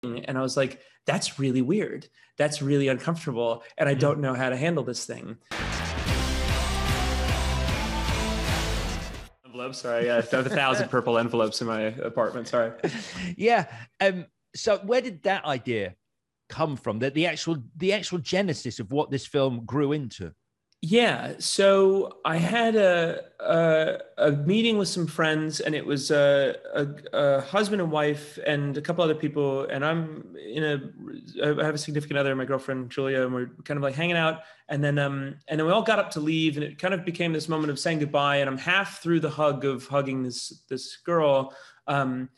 And I was like, that's really weird. That's really uncomfortable. And I don't know how to handle this thing. Envelopes, sorry. I have 1,000 purple envelopes in my apartment. Sorry. Yeah. So where did that idea come from? The actual genesis of what this film grew into? Yeah, so I had a meeting with some friends, and it was a husband and wife and a couple other people, and I have a significant other, my girlfriend Julia, and we're kind of like hanging out, and then we all got up to leave, and it kind of became this moment of saying goodbye, and I'm half through the hug of hugging this girl, and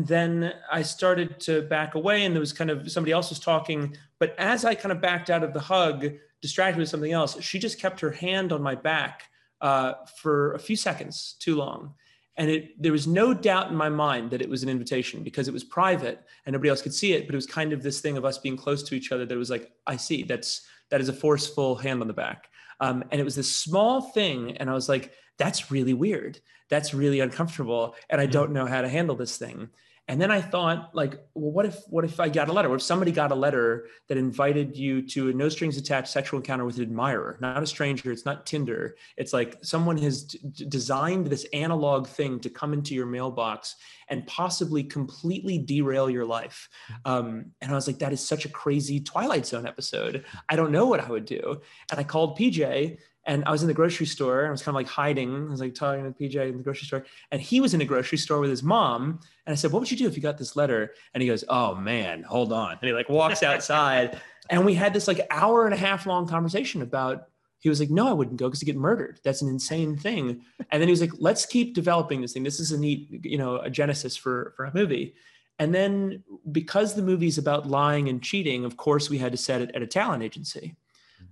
then I started to back away, and there was kind of somebody else was talking, but as I kind of backed out of the hug, distracted with something else, she just kept her hand on my back for a few seconds too long. And there was no doubt in my mind that it was an invitation because it was private and nobody else could see it, but it was kind of this thing of us being close to each other that was like, I see, that is a forceful hand on the back. And it was this small thing. And I was like, that's really weird. That's really uncomfortable. And I don't know how to handle this thing. And then I thought, like, well, what if I got a letter? What if somebody got a letter that invited you to a no strings attached sexual encounter with an admirer, not a stranger? It's not Tinder. It's like someone has designed this analog thing to come into your mailbox and possibly completely derail your life. And I was like, that is such a crazy Twilight Zone episode. I don't know what I would do. And I called PJ. And I was in the grocery store and I was kind of like hiding. I was like talking to PJ in the grocery store, and he was in a grocery store with his mom. And I said, what would you do if you got this letter? And he goes, oh man, hold on. And he like walks outside, and we had this like hour and a half long conversation about, he was like, no, I wouldn't go because you get murdered. That's an insane thing. And then he was like, let's keep developing this thing. This is a neat, a genesis for a movie. And then because the movie's about lying and cheating, of course we had to set it at a talent agency.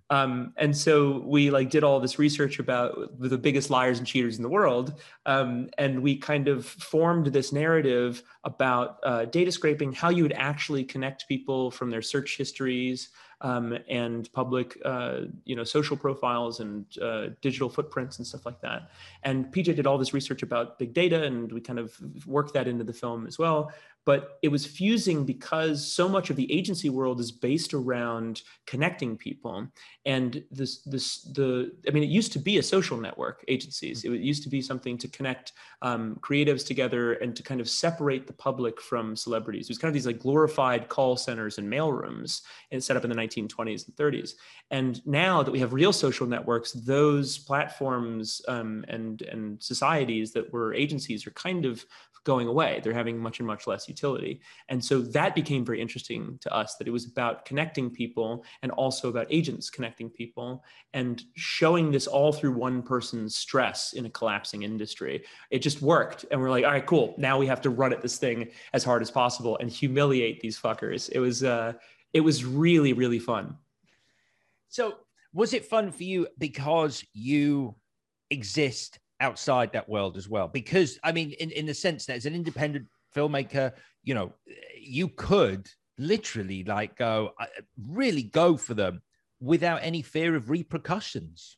And so we like did all this research about the biggest liars and cheaters in the world. And we kind of formed this narrative about data scraping, how you would actually connect people from their search histories and public, social profiles and digital footprints and stuff like that. And PJ did all this research about big data, and we kind of worked that into the film as well. But it was fusing because so much of the agency world is based around connecting people. And it used to be a social network, agencies. It used to be something to connect creatives together and to kind of separate the public from celebrities. It was kind of these like glorified call centers and mailrooms and set up in the 1920s and 30s. And now that we have real social networks, those platforms and societies that were agencies are kind of going away. They're having much and much less utility. And so that became very interesting to us, that it was about connecting people and also about agents connecting people and showing this all through one person's stress in a collapsing industry. It just worked. And we're like, all right, cool. Now we have to run at this thing as hard as possible and humiliate these fuckers. It was really, really fun. So was it fun for you because you exist outside that world as well? Because I mean, in the sense that as an independent filmmaker, you could literally like really go for them without any fear of repercussions.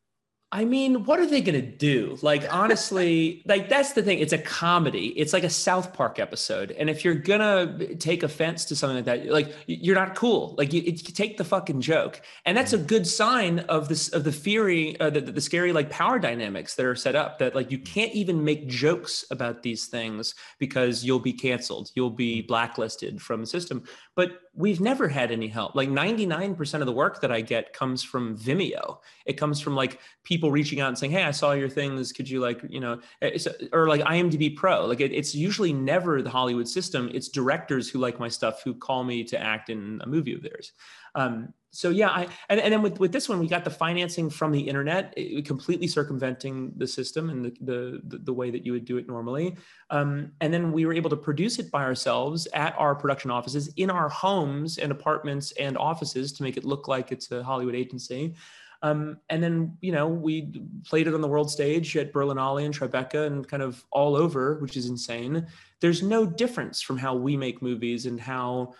I mean, what are they going to do? Like, honestly, like that's the thing. It's a comedy. It's like a South Park episode. And if you're going to take offense to something like that, like you're not cool. Like you take the fucking joke. And that's a good sign of this, of the fury, the scary like power dynamics that are set up, that like you can't even make jokes about these things because you'll be canceled. You'll be blacklisted from the system. But we've never had any help. Like 99% of the work that I get comes from Vimeo. It comes from like people reaching out and saying, hey, I saw your things. Could you like, or like IMDb Pro. Like it's usually never the Hollywood system. It's directors who like my stuff who call me to act in a movie of theirs. So yeah, and then with this one, we got the financing from the internet, completely circumventing the system and the way that you would do it normally. And then we were able to produce it by ourselves at our production offices, in our homes and apartments and offices, to make it look like it's a Hollywood agency. And then, we played it on the world stage at Berlinale and Tribeca and kind of all over, which is insane. There's no difference from how we make movies and how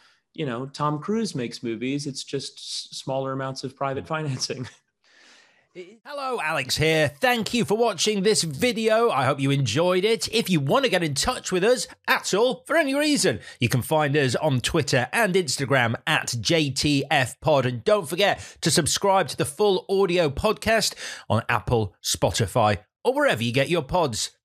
Tom Cruise makes movies. It's just smaller amounts of private financing. Hello, Alex here. Thank you for watching this video. I hope you enjoyed it. If you want to get in touch with us at all, for any reason, you can find us on Twitter and Instagram at JTFpod. And don't forget to subscribe to the full audio podcast on Apple, Spotify, or wherever you get your pods.